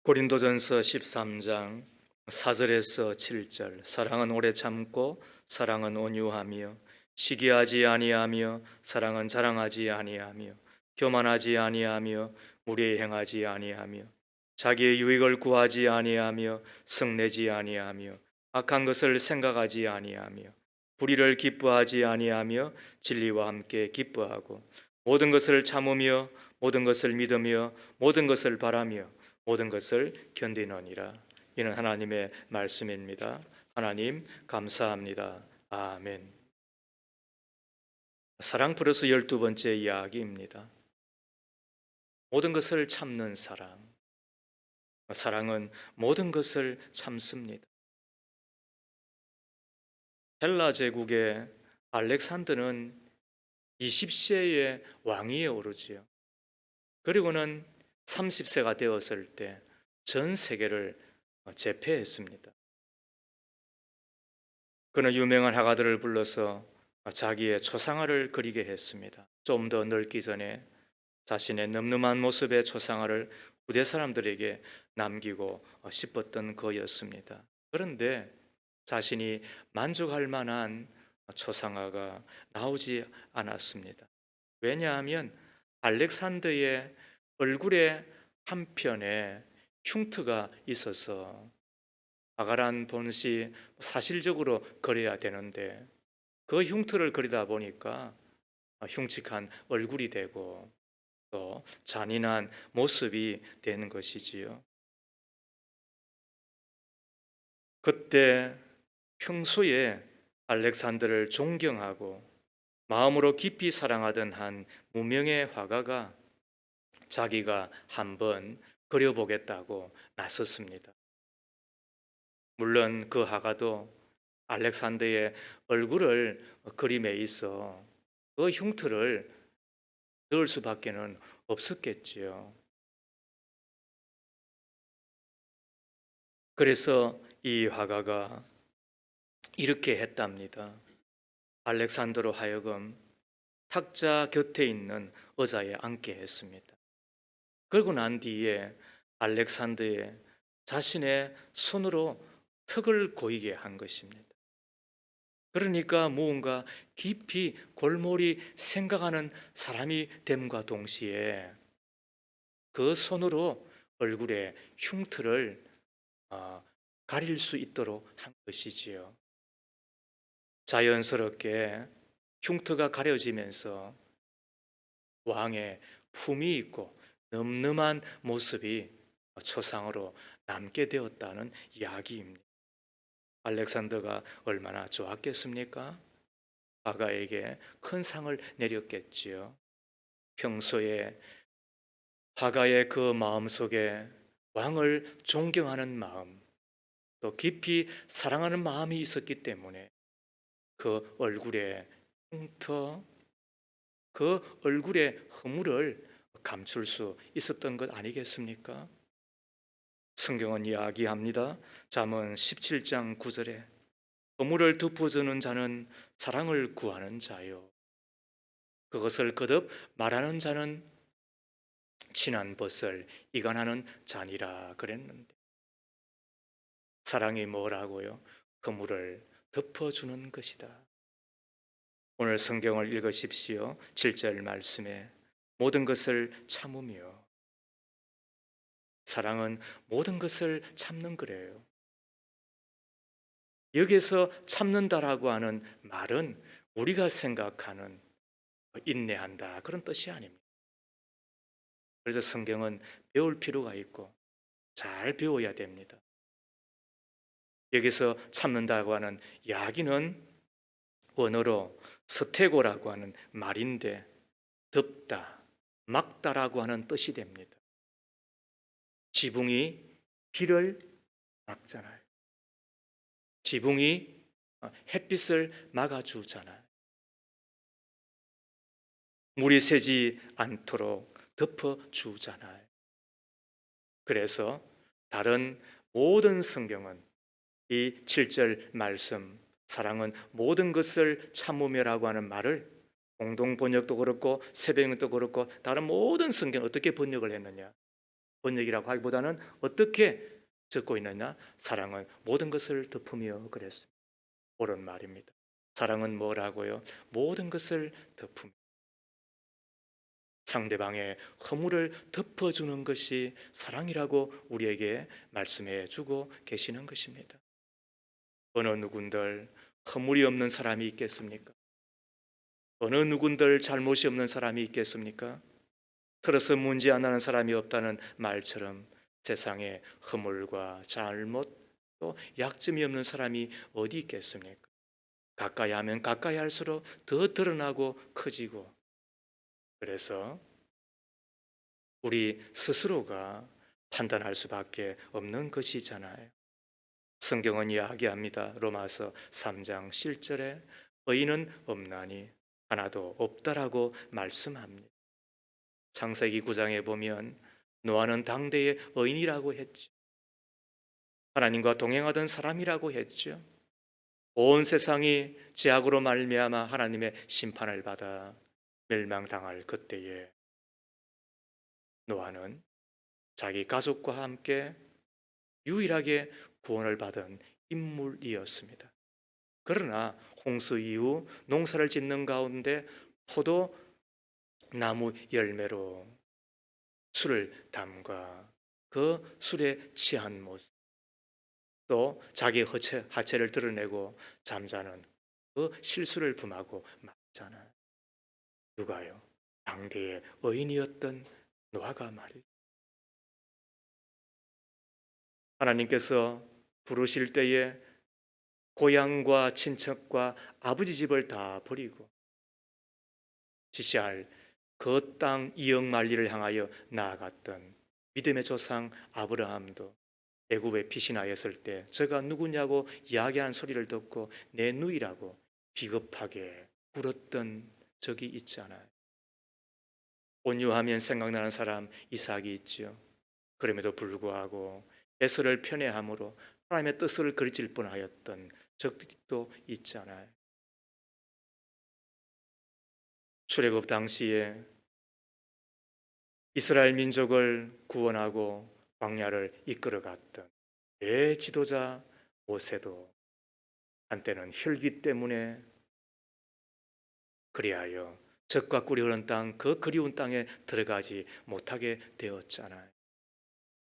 고린도전서 13장 4절에서 7절. 사랑은 오래 참고 사랑은 온유하며 시기하지 아니하며 사랑은 자랑하지 아니하며 교만하지 아니하며 무례히 행하지 아니하며 자기의 유익을 구하지 아니하며 성내지 아니하며 악한 것을 생각하지 아니하며 불의를 기뻐하지 아니하며 진리와 함께 기뻐하고 모든 것을 참으며 모든 것을 믿으며 모든 것을 바라며 모든 것을 견디느니라. 이는 하나님의 말씀입니다. 하나님 감사합니다. 아멘. 사랑 플러스 12번째 이야기입니다. 모든 것을 참는 사랑. 사랑은 모든 것을 참습니다. 헬라 제국의 알렉산더는 20세의 왕위에 오르지요. 그리고는 30세가 되었을 때 전 세계를 제패했습니다. 그는 유명한 화가들을 불러서 자기의 초상화를 그리게 했습니다. 좀 더 늙기 전에 자신의 늠름한 모습의 초상화를 후대 사람들에게 남기고 싶었던 거였습니다. 그런데 자신이 만족할 만한 초상화가 나오지 않았습니다. 왜냐하면 알렉산더의 얼굴의 한편에 흉터가 있어서 화가란 본시 사실적으로 그려야 되는데 그 흉터를 그리다 보니까 흉측한 얼굴이 되고 또 잔인한 모습이 되는 것이지요. 그때 평소에 알렉산더를 존경하고 마음으로 깊이 사랑하던 한 무명의 화가가 자기가 한번 그려보겠다고 나섰습니다. 물론 그 화가도 알렉산더의 얼굴을 그림에 있어 그 흉터를 넣을 수밖에는 없었겠지요. 그래서 이 화가가 이렇게 했답니다. 알렉산더로 하여금 탁자 곁에 있는 의자에 앉게 했습니다. 그러고 난 뒤에 알렉산더의 자신의 손으로 턱을 고이게 한 것입니다. 그러니까 무언가 깊이 골몰이 생각하는 사람이 됨과 동시에 그 손으로 얼굴의 흉터를 가릴 수 있도록 한 것이지요. 자연스럽게 흉터가 가려지면서 왕의 품이 있고 늠름한 모습이 초상으로 남게 되었다는 이야기입니다. 알렉산더가 얼마나 좋았겠습니까? 화가에게 큰 상을 내렸겠지요. 평소에 화가의 그 마음속에 왕을 존경하는 마음, 또 깊이 사랑하는 마음이 있었기 때문에 그 얼굴의 흉터, 그 얼굴의 허물을 감출 수 있었던 것 아니겠습니까? 성경은 이야기합니다. 잠언 17장 9절에 허물을 덮어주는 자는 사랑을 구하는 자요, 그것을 거듭 말하는 자는 친한 벗을 이간하는 자니라 그랬는데, 사랑이 뭐라고요? 허물을 덮어주는 것이다. 오늘 성경을 읽으십시오. 7절 말씀에 모든 것을 참으며, 사랑은 모든 것을 참는 거래요. 여기서 참는다라고 하는 말은 우리가 생각하는 인내한다 그런 뜻이 아닙니다. 그래서 성경은 배울 필요가 있고 잘 배워야 됩니다. 여기서 참는다고 하는 이야기는 원어로 서태고라고 하는 말인데 덮다, 막다라고 하는 뜻이 됩니다. 지붕이 비를 막잖아요. 지붕이 햇빛을 막아주잖아요. 물이 새지 않도록 덮어주잖아요. 그래서 다른 모든 성경은 이 7절 말씀, 사랑은 모든 것을 참으며라고 하는 말을 공동 번역도 그렇고 새벽도 그렇고 다른 모든 성경 어떻게 번역을 했느냐? 번역이라고 하기보다는 어떻게 적고 있느냐? 사랑은 모든 것을 덮으며 그랬습니다. 옳은 말입니다. 사랑은 뭐라고요? 모든 것을 덮으며 상대방의 허물을 덮어주는 것이 사랑이라고 우리에게 말씀해 주고 계시는 것입니다. 어느 누군들 허물이 없는 사람이 있겠습니까? 어느 누군들 잘못이 없는 사람이 있겠습니까? 틀어서 문제 안 나는 사람이 없다는 말처럼 세상에 허물과 잘못 또 약점이 없는 사람이 어디 있겠습니까? 가까이 하면 가까이 할수록 더 드러나고 커지고, 그래서 우리 스스로가 판단할 수밖에 없는 것이잖아요. 성경은 이야기합니다. 로마서 3장 7절에 의인은 없나니 하나도 없다라고 말씀합니다. 창세기 9장에 보면 노아는 당대의 의인이라고 했죠. 하나님과 동행하던 사람이라고 했죠. 온 세상이 죄악으로 말미암아 하나님의 심판을 받아 멸망당할 그때에 노아는 자기 가족과 함께 유일하게 구원을 받은 인물이었습니다. 그러나 홍수 이후 농사를 짓는 가운데 포도 나무 열매로 술을 담가 그 술에 취한 모습, 또 자기 하체를 드러내고 잠자는 그 실수를 범하고 말잖아요. 누가요? 당대의 의인이었던 노아가 말이죠. 하나님께서 부르실 때에 고향과 친척과 아버지 집을 다 버리고 지시할 그 땅 이억 만리를 향하여 나아갔던 믿음의 조상 아브라함도 애굽에 피신하였을 때 저가 누구냐고 이야기하는 소리를 듣고 내 누이라고 비겁하게 굴었던 적이 있잖아요. 온유하면 생각나는 사람 이삭이 있죠. 그럼에도 불구하고 에서를 편애함으로 하나님의 뜻을 그르칠 뻔하였던 적도 있잖아요. 출애굽 당시에 이스라엘 민족을 구원하고 광야를 이끌어갔던 대지도자 모세도 한때는 혈기 때문에 그리하여 적과 꿀이 흐르는 땅, 그 그리운 땅에 들어가지 못하게 되었잖아요.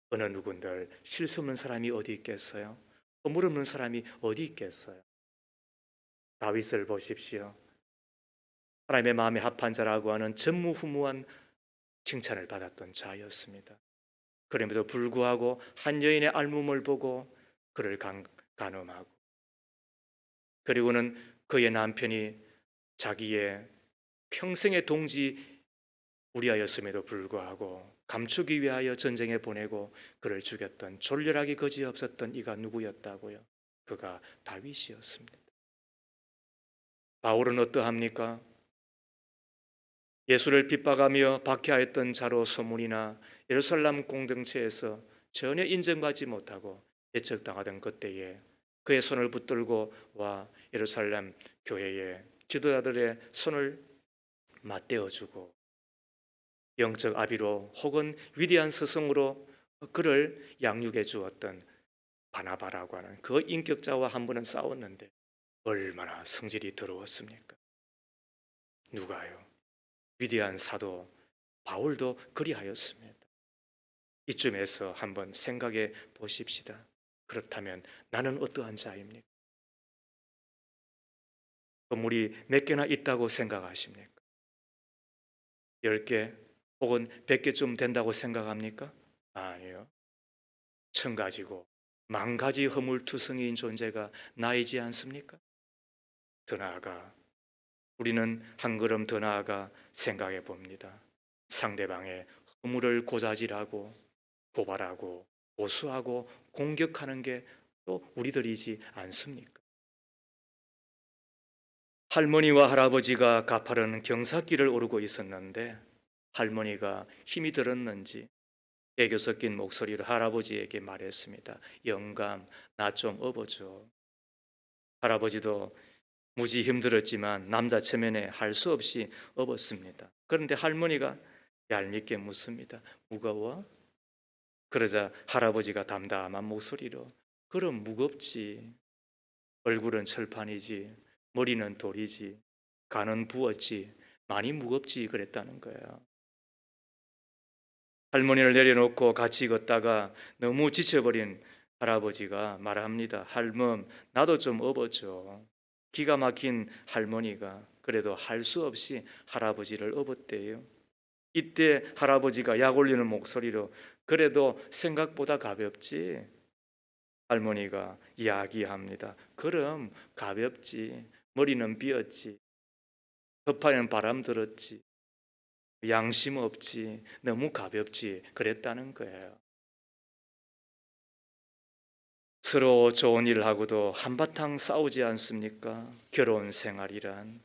어느 누군들 실수 없는 사람이 어디 있겠어요? 허물 없는 사람이 어디 있겠어요? 다윗을 보십시오. 하나님의 마음에 합한 자라고 하는 전무후무한 칭찬을 받았던 자였습니다. 그럼에도 불구하고 한 여인의 알몸을 보고 그를 간음하고, 그리고는 그의 남편이 자기의 평생의 동지 우리하였음에도 불구하고 감추기 위하여 전쟁에 보내고 그를 죽였던 졸렬하기 거지없었던 이가 누구였다고요? 그가 다윗이었습니다. 바울은 어떠합니까? 예수를 핍박하며 박해하였던 자로 소문이나 예루살렘 공동체에서 전혀 인정받지 못하고 배척당하던 그때에 그의 손을 붙들고 와 예루살렘 교회의 지도자들의 손을 맞대어주고 영적 아비로 혹은 위대한 스승으로 그를 양육해 주었던 바나바라고 하는 그 인격자와 한 번은 싸웠는데 얼마나 성질이 더러웠습니까? 누가요? 위대한 사도 바울도 그리하였습니다. 이쯤에서 한번 생각해 보십시다. 그렇다면 나는 어떠한 자입니까? 건물이 몇 개나 있다고 생각하십니까? 10개 혹은 100개쯤 된다고 생각합니까? 아니요. 1000가지고 10,000가지 허물투성이인 존재가 나이지 않습니까? 더 나아가 우리는 한 걸음 더 나아가 생각해 봅니다. 상대방의 허물을 고자질하고 고발하고 고수하고 공격하는 게 또 우리들이지 않습니까? 할머니와 할아버지가 가파른 경사길을 오르고 있었는데 할머니가 힘이 들었는지 애교 섞인 목소리로 할아버지에게 말했습니다. 영감, 나 좀 업어줘. 할아버지도 무지 힘들었지만 남자 체면에 할 수 없이 업었습니다. 그런데 할머니가 얄밉게 묻습니다. 무거워? 그러자 할아버지가 담담한 목소리로 그럼 무겁지. 얼굴은 철판이지. 머리는 돌이지. 간은 부었지. 많이 무겁지. 그랬다는 거예요. 할머니를 내려놓고 같이 걷다가 너무 지쳐버린 할아버지가 말합니다. 할멈, 나도 좀 업어줘. 기가 막힌 할머니가 그래도 할 수 없이 할아버지를 업었대요. 이때 할아버지가 약 올리는 목소리로 그래도 생각보다 가볍지? 할머니가 이야기합니다. 그럼 가볍지. 머리는 비었지. 허파에는 바람 들었지. 양심 없지. 너무 가볍지. 그랬다는 거예요. 서로 좋은 일을 하고도 한바탕 싸우지 않습니까? 결혼 생활이란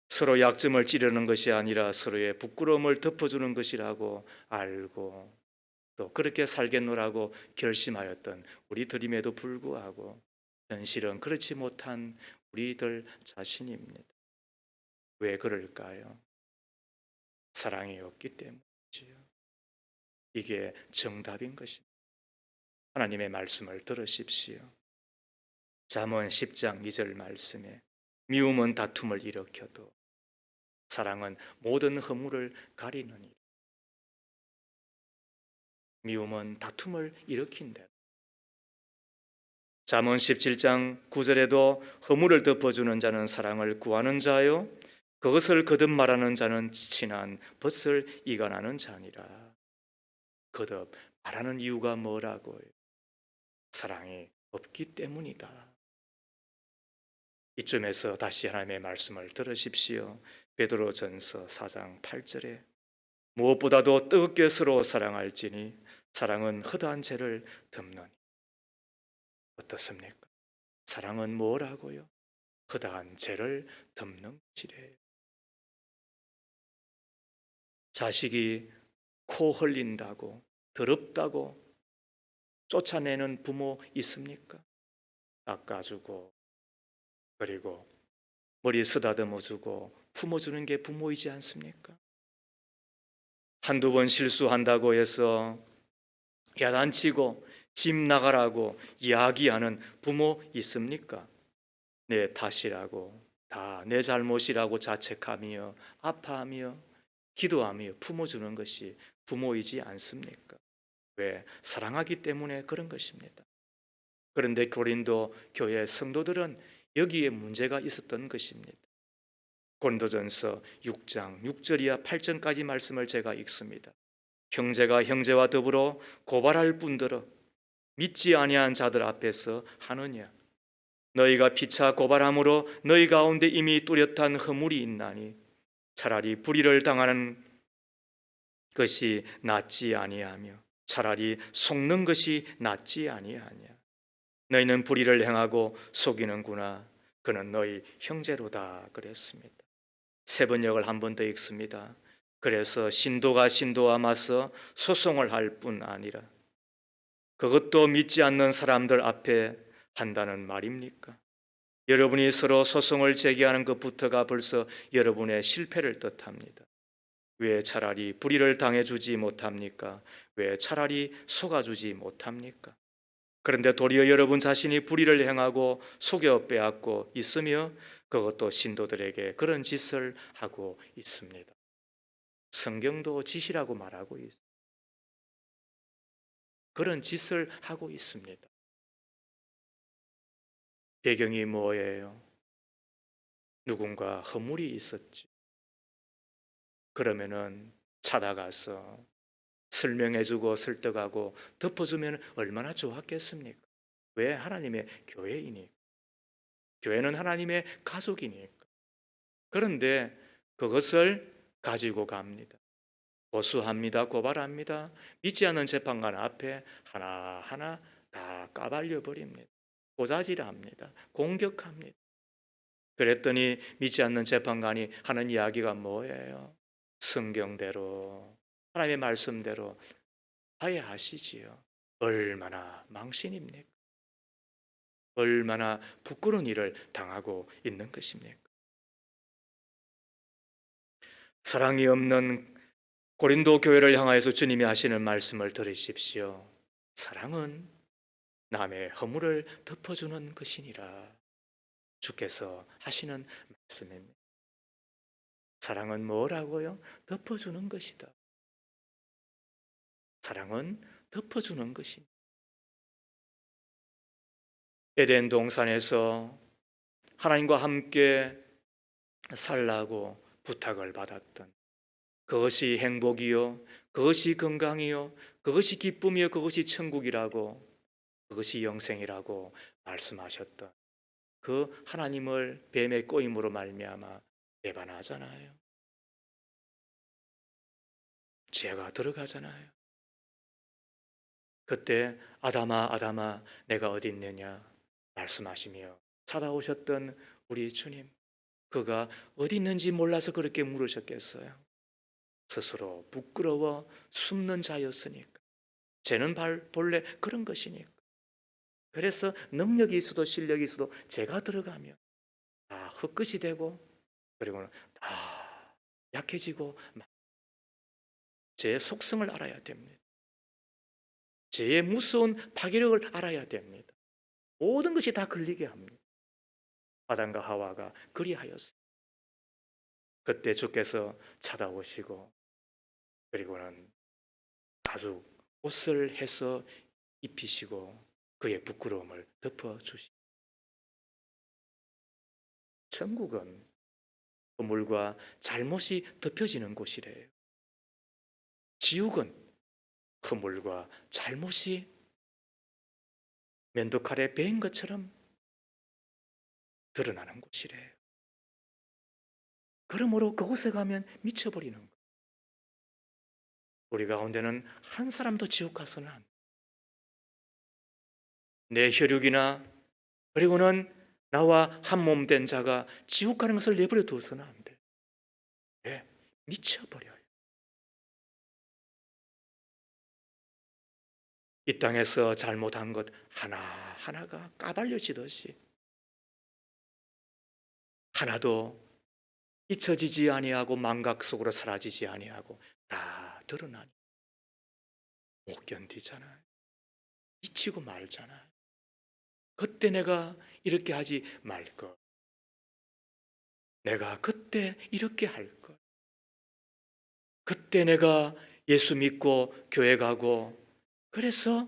서로 약점을 찌르는 것이 아니라 서로의 부끄러움을 덮어주는 것이라고 알고 또 그렇게 살겠노라고 결심하였던 우리들임에도 불구하고 현실은 그렇지 못한 우리들 자신입니다. 왜 그럴까요? 사랑이 없기 때문이지요. 이게 정답인 것입니다. 하나님의 말씀을 들으십시오. 잠언 10장 2절 말씀에 미움은 다툼을 일으켜도 사랑은 모든 허물을 가리느니. 미움은 다툼을 일으킨다. 잠언 17장 9절에도 허물을 덮어주는 자는 사랑을 구하는 자요 그것을 거듭 말하는 자는 친한 벗을 이간하는 자니라. 거듭 말하는 이유가 뭐라고요? 사랑이 없기 때문이다. 이쯤에서 다시 하나님의 말씀을 들으십시오. 베드로전서 4장 8절에 무엇보다도 뜨겁게 서로 사랑할지니 사랑은 허다한 죄를 덮느니. 어떻습니까? 사랑은 뭐라고요? 허다한 죄를 덮는 것이래요. 자식이 코 흘린다고 더럽다고 쫓아내는 부모 있습니까? 닦아주고 그리고 머리 쓰다듬어주고 품어주는 게 부모이지 않습니까? 한두 번 실수한다고 해서 야단치고 집 나가라고 이야기하는 부모 있습니까? 내 탓이라고 다 내 잘못이라고 자책하며 아파하며 기도하며 품어주는 것이 부모이지 않습니까? 왜? 사랑하기 때문에 그런 것입니다. 그런데 고린도 교회 성도들은 여기에 문제가 있었던 것입니다. 고린도전서 6장 6절이야 8절까지 말씀을 제가 읽습니다. 형제가 형제와 더불어 고발할 뿐더러 믿지 아니한 자들 앞에서 하느냐? 너희가 피차 고발함으로 너희 가운데 이미 뚜렷한 허물이 있나니 차라리 불의를 당하는 것이 낫지 아니하며 차라리 속는 것이 낫지 아니하냐. 너희는 불의를 행하고 속이는구나. 그는 너희 형제로다 그랬습니다. 세번역을 한 번 더 읽습니다. 그래서 신도가 신도와 맞서 소송을 할 뿐 아니라 그것도 믿지 않는 사람들 앞에 한다는 말입니까? 여러분이 서로 소송을 제기하는 것부터가 벌써 여러분의 실패를 뜻합니다. 왜 차라리 불의를 당해주지 못합니까? 왜 차라리 속아주지 못합니까? 그런데 도리어 여러분 자신이 불의를 행하고 속여 빼앗고 있으며 그것도 신도들에게 그런 짓을 하고 있습니다. 성경도 짓이라고 말하고 있습니다. 그런 짓을 하고 있습니다. 배경이 뭐예요? 누군가 허물이 있었지. 그러면은 찾아가서 설명해주고 설득하고 덮어주면 얼마나 좋았겠습니까? 왜? 하나님의 교회이니. 교회는 하나님의 가족이니까. 그런데 그것을 가지고 갑니다. 고소합니다. 고발합니다. 믿지 않는 재판관 앞에 하나하나 다 까발려 버립니다. 고자질합니다. 공격합니다. 그랬더니 믿지 않는 재판관이 하는 이야기가 뭐예요? 성경대로 하나님의 말씀대로 화해하시지요. 얼마나 망신입니까? 얼마나 부끄러운 일을 당하고 있는 것입니까? 사랑이 없는 고린도 교회를 향하여서 주님이 하시는 말씀을 들으십시오. 사랑은 남의 허물을 덮어주는 것이니라. 주께서 하시는 말씀입니다. 사랑은 뭐라고요? 덮어주는 것이다. 사랑은 덮어주는 것입니다. 에덴 동산에서 하나님과 함께 살라고 부탁을 받았던, 그것이 행복이요, 그것이 건강이요, 그것이 기쁨이요, 그것이 천국이라고, 그것이 영생이라고 말씀하셨던 그 하나님을 뱀의 꼬임으로 말미암아 배반하잖아요. 죄가 들어가잖아요. 그때 아담아 아담아 내가 어디 있느냐 말씀하시며 찾아오셨던 우리 주님, 그가 어디 있는지 몰라서 그렇게 물으셨겠어요? 스스로 부끄러워 숨는 자였으니까. 죄는 본래 그런 것이니까. 그래서 능력이 있어도 실력이 있어도 죄가 들어가면 다 헛것이 되고, 그리고는 다 약해지고, 죄의 속성을 알아야 됩니다. 죄의 무서운 파괴력을 알아야 됩니다. 모든 것이 다 걸리게 합니다. 아담과 하와가 그리하였어요. 그때 주께서 찾아오시고, 그리고는 아주 옷을 해서 입히시고 그의 부끄러움을 덮어주시고, 천국은 허물과 잘못이 덮여지는 곳이래요. 지옥은 허물과 잘못이 면도칼에 베인 것처럼 드러나는 곳이래요. 그러므로 그곳에 가면 미쳐버리는 거예요. 우리 가운데는 한 사람도 지옥 가서는 안 돼. 내 혈육이나 그리고는 나와 한 몸 된 자가 지옥 가는 것을 내버려 둬서는 안 돼. 왜? 미쳐버려요. 이 땅에서 잘못한 것 하나하나가 까발려지듯이 하나도 잊혀지지 아니하고 망각 속으로 사라지지 아니하고 다 드러나니 못 견디잖아요. 잊히고 말잖아요. 그때 내가 이렇게 하지 말 것, 내가 그때 이렇게 할 것, 그때 내가 예수 믿고 교회 가고 그래서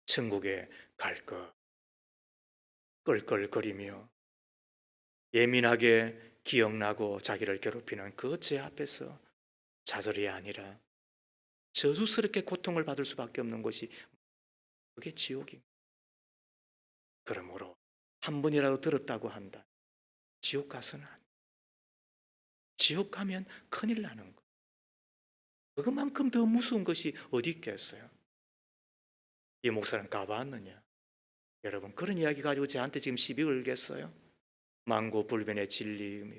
천국에 갈 것, 껄껄거리며 예민하게 기억나고 자기를 괴롭히는 그 죄 앞에서 좌절이 아니라 저주스럽게 고통을 받을 수밖에 없는 것이, 그게 지옥입니다. 그러므로 한 번이라도 들었다고 한다, 지옥 가서는 안 돼. 지옥 가면 큰일 나는 거. 그것만큼 더 무서운 것이 어디 있겠어요? 이 목사는 가봤느냐? 여러분, 그런 이야기 가지고 저한테 지금 시비 걸겠어요? 만고불변의 진리이며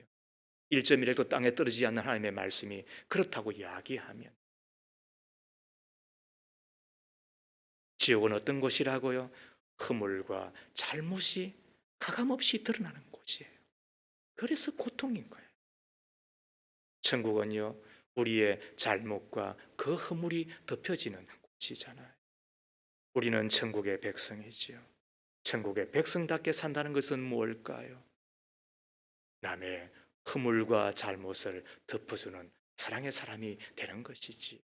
1.1핵도 땅에 떨어지지 않는 하나님의 말씀이 그렇다고 이야기하면, 지옥은 어떤 곳이라고요? 허물과 잘못이 가감없이 드러나는 곳이에요. 그래서 고통인 거예요. 천국은요, 우리의 잘못과 그 허물이 덮여지는 곳이잖아요. 우리는 천국의 백성이지요. 천국의 백성답게 산다는 것은 무엇일까요? 남의 허물과 잘못을 덮어주는 사랑의 사람이 되는 것이지.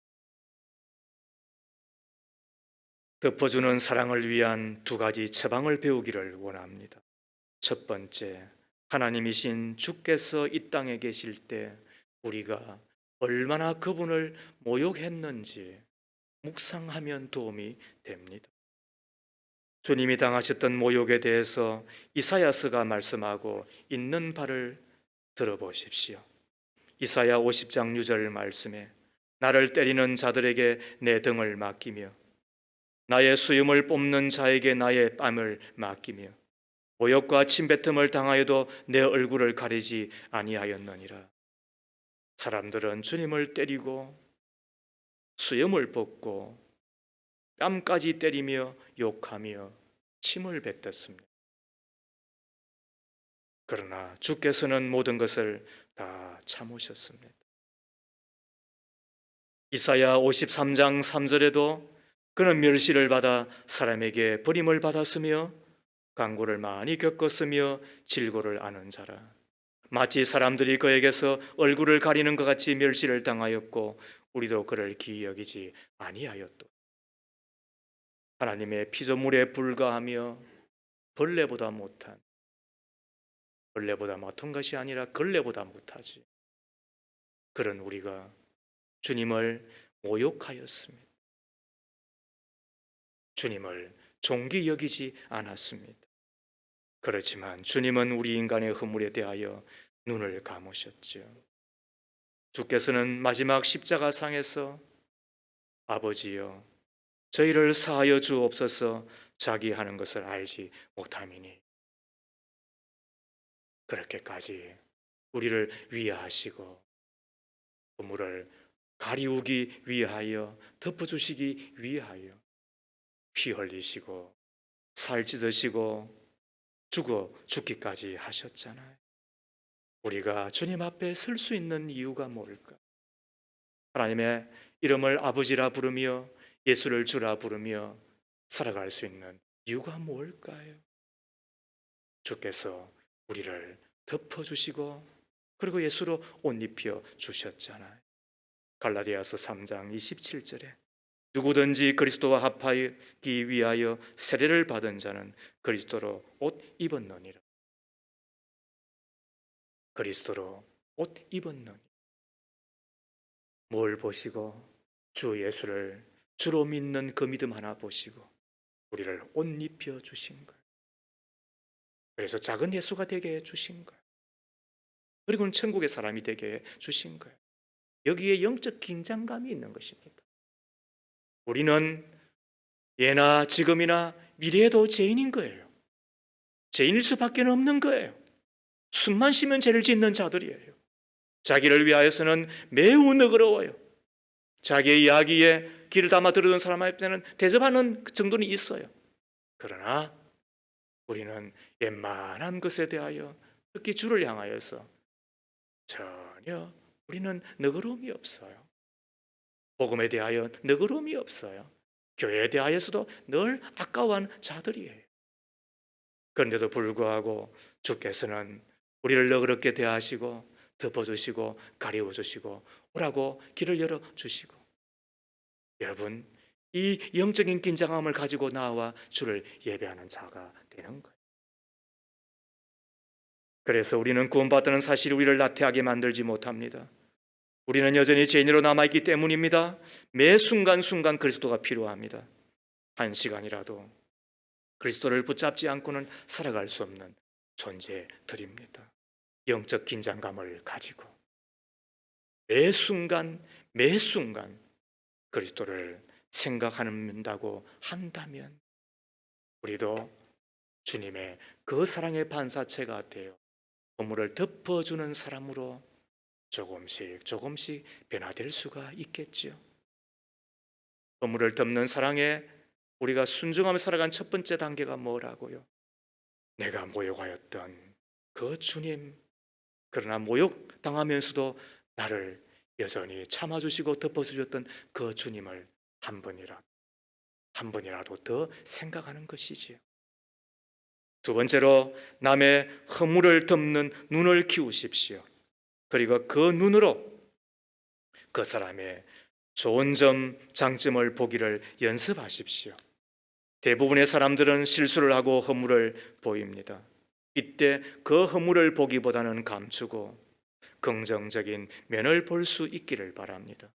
덮어주는 사랑을 위한 두 가지 처방을 배우기를 원합니다. 첫 번째, 하나님이신 주께서 이 땅에 계실 때 우리가 얼마나 그분을 모욕했는지 묵상하면 도움이 됩니다. 주님이 당하셨던 모욕에 대해서 이사야서가 말씀하고 있는 바를 들어보십시오. 이사야 50장 6절 말씀에 나를 때리는 자들에게 내 등을 맡기며 나의 수염을 뽑는 자에게 나의 뺨을 맡기며 모욕과 침뱉음을 당하여도 내 얼굴을 가리지 아니하였느니라. 사람들은 주님을 때리고 수염을 뽑고 뺨까지 때리며 욕하며 침을 뱉었습니다. 그러나 주께서는 모든 것을 다 참으셨습니다. 이사야 53장 3절에도 그는 멸시를 받아 사람에게 버림을 받았으며 강고를 많이 겪었으며 질고를 아는 자라. 마치 사람들이 그에게서 얼굴을 가리는 것 같이 멸시를 당하였고 우리도 그를 기이 여기지 아니하였도. 하나님의 피조물에 불과하며 벌레보다 못한, 벌레보다 못한 것이 아니라 걸레보다 못하지. 그런 우리가 주님을 모욕하였습니다. 주님을 존귀 여기지 않았습니다. 그렇지만 주님은 우리 인간의 허물에 대하여 눈을 감으셨죠. 주께서는 마지막 십자가상에서 아버지여 저희를 사하여 주옵소서, 자기 하는 것을 알지 못함이니, 그렇게까지 우리를 위하시고 허물을 가리우기 위하여, 덮어주시기 위하여 피 흘리시고 살 찢으시고 죽어 죽기까지 하셨잖아요. 우리가 주님 앞에 설 수 있는 이유가 뭘까? 하나님의 이름을 아버지라 부르며 예수를 주라 부르며 살아갈 수 있는 이유가 뭘까요? 주께서 우리를 덮어주시고 그리고 예수로 옷 입혀 주셨잖아요. 갈라디아서 3장 27절에 누구든지 그리스도와 합하기 위하여 세례를 받은 자는 그리스도로 옷 입었느니라. 그리스도로 옷 입었느니. 뭘 보시고? 주 예수를 주로 믿는 그 믿음 하나 보시고 우리를 옷 입혀 주신 거예요. 그래서 작은 예수가 되게 해 주신 거예요. 그리고는 천국의 사람이 되게 해 주신 거예요. 여기에 영적 긴장감이 있는 것입니다. 우리는 예나 지금이나 미래에도 죄인인 거예요. 죄인일 수밖에 없는 거예요. 숨만 쉬면 죄를 짓는 자들이에요. 자기를 위하여서는 매우 너그러워요. 자기의 이야기에 귀를 담아 들어준 사람한테는 대접하는 정도는 있어요. 그러나 우리는 웬만한 것에 대하여, 특히 주를 향하여서 전혀 우리는 너그러움이 없어요. 복음에 대하여 너그러움이 없어요. 교회에 대하여서도 늘 아까워한 자들이에요. 그런데도 불구하고 주께서는 우리를 너그럽게 대하시고 덮어주시고 가리워주시고 오라고 길을 열어주시고, 여러분 이 영적인 긴장함을 가지고 나와 주를 예배하는 자가 되는 거예요. 그래서 우리는 구원받다는 사실이 우리를 나태하게 만들지 못합니다. 우리는 여전히 죄인으로 남아있기 때문입니다. 매 순간순간 그리스도가 필요합니다. 한 시간이라도 그리스도를 붙잡지 않고는 살아갈 수 없는 존재들입니다. 영적 긴장감을 가지고 매 순간 매 순간 그리스도를 생각한다고 한다면 우리도 주님의 그 사랑의 반사체가 되어 허물을 덮어주는 사람으로 조금씩 조금씩 변화될 수가 있겠죠. 허물을 덮는 사랑에 우리가 순종하며 살아간 첫 번째 단계가 뭐라고요? 내가 모욕하였던 그 주님, 그러나 모욕당하면서도 나를 여전히 참아주시고 덮어주셨던 그 주님을 한 번이라도 더 생각하는 것이지요. 두 번째로 남의 허물을 덮는 눈을 키우십시오. 그리고 그 눈으로 그 사람의 좋은 점, 장점을 보기를 연습하십시오. 대부분의 사람들은 실수를 하고 허물을 보입니다. 이때 그 허물을 보기보다는 감추고 긍정적인 면을 볼 수 있기를 바랍니다.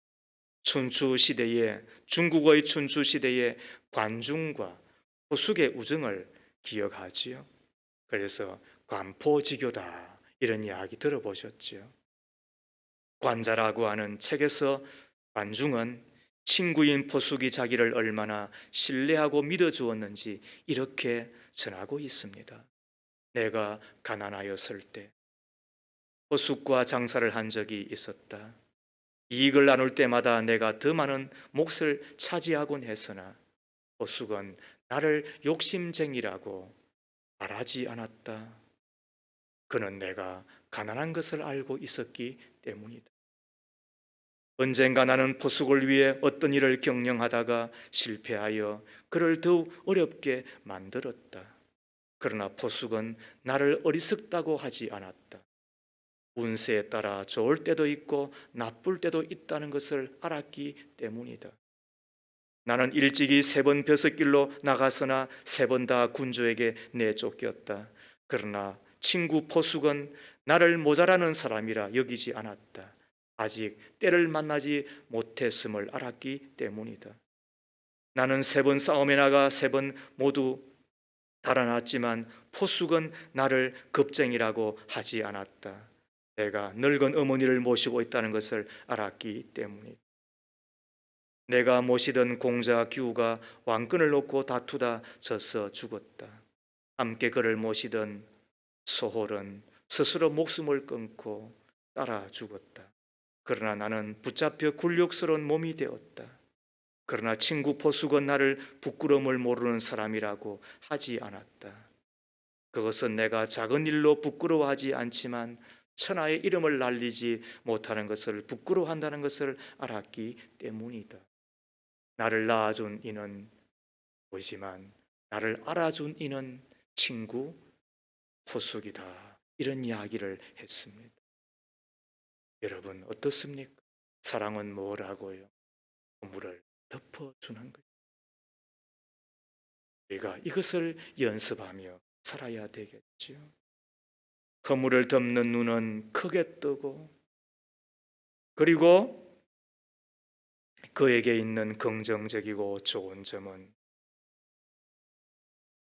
춘추 시대에, 중국의 춘추 시대의 관중과 호숙의 우정을 기억하지요. 그래서 관포지교다 이런 이야기 들어보셨지요. 관자라고 하는 책에서 관중은 친구인 포숙이 자기를 얼마나 신뢰하고 믿어주었는지 이렇게 전하고 있습니다. 내가 가난하였을 때 포숙과 장사를 한 적이 있었다. 이익을 나눌 때마다 내가 더 많은 몫을 차지하곤 했으나 포숙은 나를 욕심쟁이라고 말하지 않았다. 그는 내가 가난한 것을 알고 있었기 때문이다. 언젠가 나는 포숙을 위해 어떤 일을 경영하다가 실패하여 그를 더욱 어렵게 만들었다. 그러나 포숙은 나를 어리석다고 하지 않았다. 운세에 따라 좋을 때도 있고 나쁠 때도 있다는 것을 알았기 때문이다. 나는 일찍이 3번 벼슬길로 나가서나 3번 다 군주에게 내쫓겼다. 그러나 친구 포숙은 나를 모자라는 사람이라 여기지 않았다. 아직 때를 만나지 못했음을 알았기 때문이다. 나는 3번 싸움에 나가 3번 모두 달아났지만 포숙은 나를 겁쟁이라고 하지 않았다. 내가 늙은 어머니를 모시고 있다는 것을 알았기 때문이다. 내가 모시던 공자 규가 왕권을 놓고 다투다 져서 죽었다. 함께 그를 모시던 소홀은 스스로 목숨을 끊고 따라 죽었다. 그러나 나는 붙잡혀 굴욕스러운 몸이 되었다. 그러나 친구 포숙은 나를 부끄러움을 모르는 사람이라고 하지 않았다. 그것은 내가 작은 일로 부끄러워하지 않지만 천하의 이름을 날리지 못하는 것을 부끄러워한다는 것을 알았기 때문이다. 나를 낳아준 이는 보지만 나를 알아준 이는 친구 포숙이다. 이런 이야기를 했습니다. 여러분 어떻습니까? 사랑은 뭐라고요? 허물을 덮어주는 것. 우리가 이것을 연습하며 살아야 되겠지요. 허물을 덮는 눈은 크게 뜨고 그리고 그에게 있는 긍정적이고 좋은 점은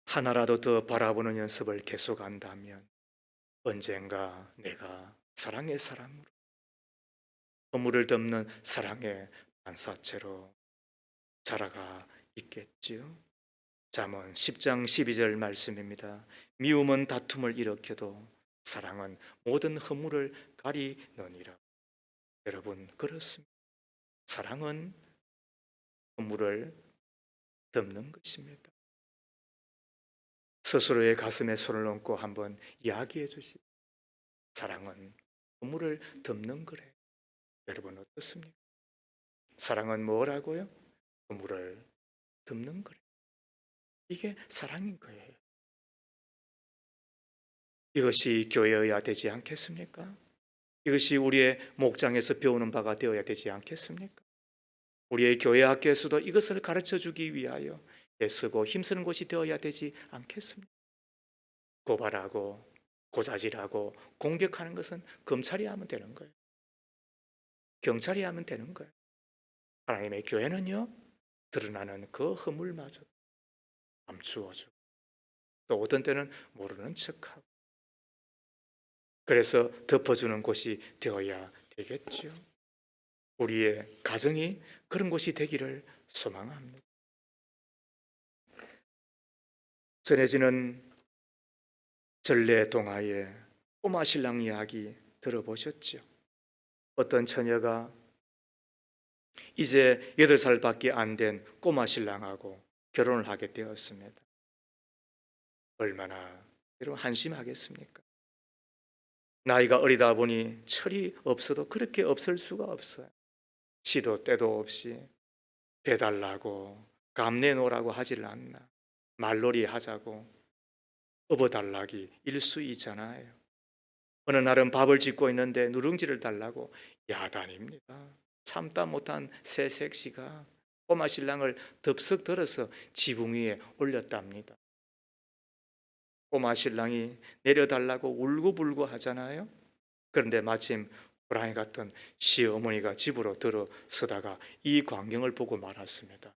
하나라도 더 바라보는 연습을 계속한다면 언젠가 내가 사랑의 사람으로 허물을 덮는 사랑의 반사체로 자라가 있겠지요. 잠언 10장 12절 말씀입니다. 미움은 다툼을 일으켜도 사랑은 모든 허물을 가리느니라. 여러분 그렇습니다. 사랑은 허물을 덮는 것입니다. 스스로의 가슴에 손을 얹고 한번 이야기해 주십시오. 사랑은 허물을 덮는 거래. 여러분 어떻습니까? 사랑은 뭐라고요? 허물을 덮는 거래. 이게 사랑인 거예요. 이것이 교회여야 되지 않겠습니까? 이것이 우리의 목장에서 배우는 바가 되어야 되지 않겠습니까? 우리의 교회 학교에서도 이것을 가르쳐 주기 위하여 애쓰고 힘쓰는 곳이 되어야 되지 않겠습니까? 고발하고 고자질하고 공격하는 것은 검찰이 하면 되는 거예요. 경찰이 하면 되는 거예요. 하나님의 교회는요, 드러나는 그 허물마저 감추어주고 또 어떤 때는 모르는 척하고 그래서 덮어주는 곳이 되어야 되겠죠. 우리의 가정이 그런 곳이 되기를 소망합니다. 전해지는 전래 동화의 꼬마 신랑 이야기 들어보셨죠? 어떤 처녀가 이제 8살밖에 안 된 꼬마 신랑하고 결혼을 하게 되었습니다. 얼마나 여러분 한심하겠습니까? 나이가 어리다 보니 철이 없어도 그렇게 없을 수가 없어요. 시도 때도 없이 배달라고 감 내놓으라고 하질 않나. 말놀이 하자고 업어달라기 일수이잖아요. 어느 날은 밥을 짓고 있는데 누룽지를 달라고 야단입니다. 참다 못한 새 색시가 꼬마 신랑을 덥석 들어서 지붕 위에 올렸답니다. 꼬마 신랑이 내려달라고 울고불고 하잖아요. 그런데 마침 호랑이 같은 시어머니가 집으로 들어서다가 이 광경을 보고 말았습니다.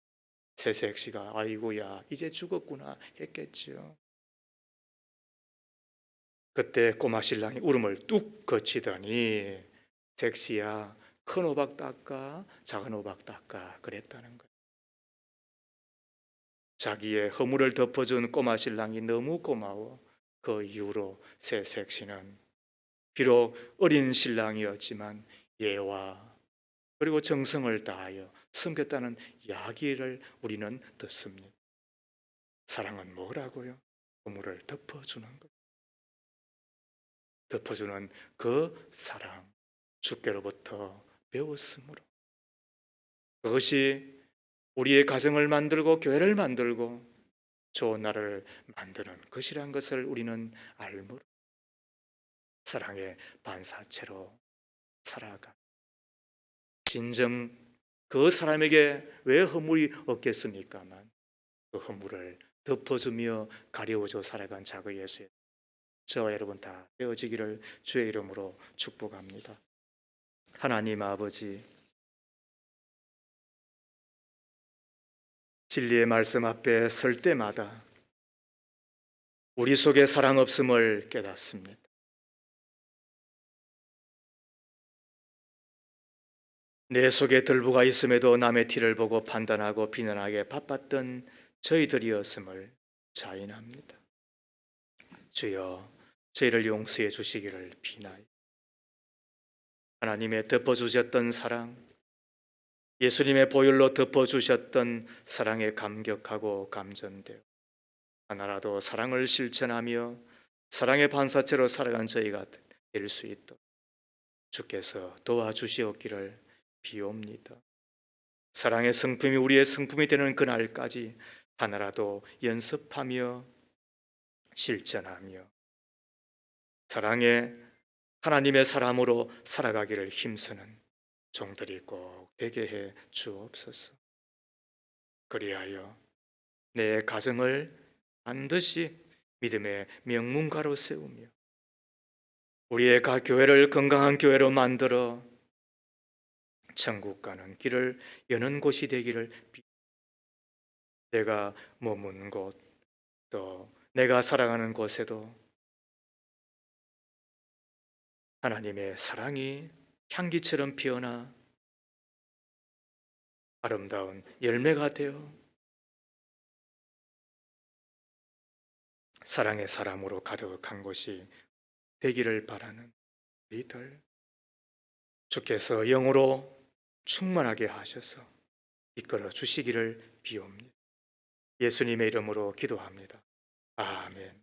새색시가 아이고야 이제 죽었구나 했겠지요. 그때 꼬마 신랑이 울음을 뚝 거치더니 색시야 큰 호박 닦아 작은 호박 닦아 그랬다는 거예요. 자기의 허물을 덮어준 꼬마 신랑이 너무 고마워 그 이후로 새색시는 비록 어린 신랑이었지만 예와 그리고 정성을 다하여 섬겼다는 이야기를 우리는 듣습니다. 사랑은 뭐라고요? 허물을 덮어주는 것. 덮어주는 그 사랑 주께로부터 배웠으므로 그것이 우리의 가정을 만들고 교회를 만들고 좋은 나라를 만드는 것이란 것을 우리는 알므로 사랑의 반사체로 살아가. 진정 그 사람에게 왜 허물이 없겠습니까만 그 허물을 덮어주며 가려워줘 살아간 자그 예수의 저와 여러분 다 되어지기를 주의 이름으로 축복합니다. 하나님 아버지, 진리의 말씀 앞에 설 때마다 우리 속에 사랑 없음을 깨닫습니다. 내 속에 들보가 있음에도 남의 티를 보고 판단하고 비난하게 바빴던 저희들이었음을 자인합니다. 주여, 저희를 용서해 주시기를 비나이. 하나님의 덮어주셨던 사랑, 예수님의 보혈로 덮어주셨던 사랑에 감격하고 감전되어 하나라도 사랑을 실천하며 사랑의 반사체로 살아간 저희가 될 수 있도록 주께서 도와주시옵기를 비옵니다. 사랑의 성품이 우리의 성품이 되는 그날까지 하나라도 연습하며 실천하며 사랑의 하나님의 사람으로 살아가기를 힘쓰는 종들이 꼭 되게 해 주옵소서. 그리하여 내 가정을 반드시 믿음의 명문가로 세우며 우리의 교회를 건강한 교회로 만들어 천국 가는 길을 여는 곳이 되기를 내가 머문 곳, 또 내가 살아가는 곳에도 하나님의 사랑이 향기처럼 피어나 아름다운 열매가 되어 사랑의 사람으로 가득한 곳이 되기를 바라는 우리들, 주께서 영으로 충만하게 하셔서 이끌어 주시기를 비옵니다. 예수님의 이름으로 기도합니다. 아멘.